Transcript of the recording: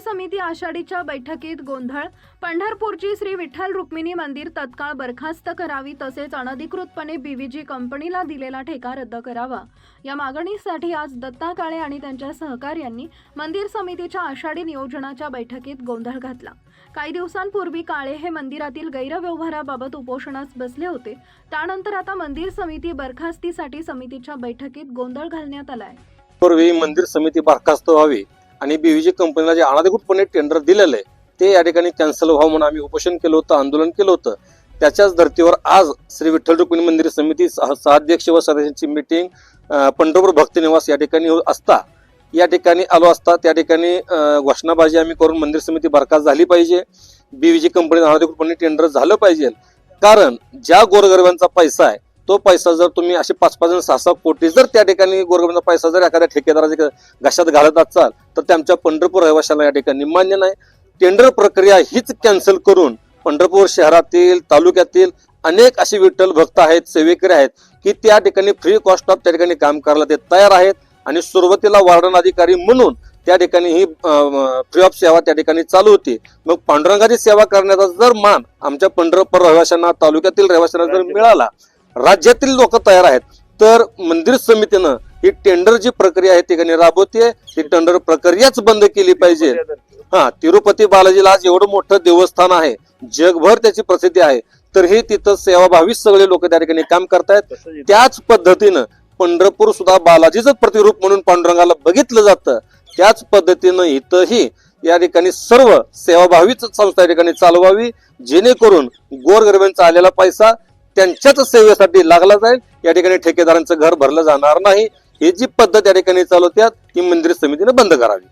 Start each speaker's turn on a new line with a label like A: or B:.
A: समिती आषाढीच्या बैठकीत गोंधळ। पंढरपूरची श्री विठ्ठल रुक्मिणी मंदिर तत्काळ बरखास्त करावी तसेच अनधिकृतपणे बीव्हीजी कंपनीला दिलेला ठेका रद्द करावा या मागणीसाठी आज दत्ता काळे आणि त्यांच्या सहकार्यांनी मंदिर समितीच्या आषाढी नियोजनाच्या बैठकीत गोंधळ घातला। काही दिवसांपूर्वी काळे हे मंदिरातील गैरव्यवहाराबाबत उपोषणास बसले होते। त्यानंतर आता मंदिर समिती बरखास्तीसाठी समितीच्या बैठकीत गोंधळ घालण्यात आलाय।
B: पूर्वी मंदिर समिती बरखास्त व्हावी आणि बीव्हीजी कंपनीला जे अनधिकृतपणे टेंडर दिलेलं आहे ते या ठिकाणी कॅन्सल व्हावं म्हणून आम्ही उपोषण केलं होतं, आंदोलन केलं होतं। त्याच्याच धर्तीवर आज श्री विठ्ठल रुक्मिणी मंदिर समिती सहाध्यक्ष व सदस्यांची मीटिंग पंढरपूर भक्ती निवास या ठिकाणी असता या ठिकाणी आलो असता त्या ठिकाणी घोषणाबाजी आम्ही करून मंदिर समिती बरखास्त झाली पाहिजे, बीव्हीजी कंपनीला अनधिकृतपणे टेंडर झालं पाहिजे। कारण ज्या गोरगरिबांचा पैसा आहे तो पैसा जर तुम्ही असे 5-5 6-6 कोटी जर त्या ठिकाणी गोरगरिबांचा पैसा जर एखाद्या ठेकेदाराच्या घशात घालत असाल तर ते आमच्या पंढरपूर रहिवाशांना या ठिकाणी मान्य नाही। टेंडर प्रक्रिया हीच कॅन्सल करून पंढरपूर शहरातील तालुक्यातील अनेक असे विठ्ठल भक्त आहेत, सेवेकरी आहेत की त्या ठिकाणी फ्री कॉस्ट ऑफ त्या ठिकाणी काम करायला ते तयार आहेत आणि सुरुवातीला वार्डन अधिकारी म्हणून त्या ठिकाणी ही फ्री ऑफ सेवा त्या ठिकाणी चालू होती। मग पांडुरंगाची सेवा करण्याचा जर मान आमच्या पंढरपूर रहिवाशांना तालुक्यातील रहिवाशांना जर मिळाला, राज्यातील लोक तयार आहेत, तर मंदिर समितीनं ही टेंडर जी प्रक्रिया आहे ती ठिकाणी राबवते, ही टेंडर प्रक्रियाच बंद केली पाहिजे। तिरुपती बालाजीला आज एवढं मोठं देवस्थान आहे, जगभर त्याची प्रसिद्धी आहे, तर हे तिथं सेवाभावी सगळे लोक त्या ठिकाणी काम करतायत। त्याच पद्धतीनं पंढरपूर सुद्धा बालाजीचं प्रतिरूप म्हणून पांडुरंगाला बघितलं जातं, त्याच पद्धतीनं इथंही या ठिकाणी सर्व सेवाभावीच संस्था या ठिकाणी चालवावी, जेणेकरून गोरगरिबांचा आलेला पैसा त्यांच्याच सेवेसाठी लागला जाईल, या ठिकाणी ठेकेदारांचं घर भरलं जाणार नाही। ही जी पद्धत या ठिकाणी चालवतात ती मंदिर समितीने बंद करावी।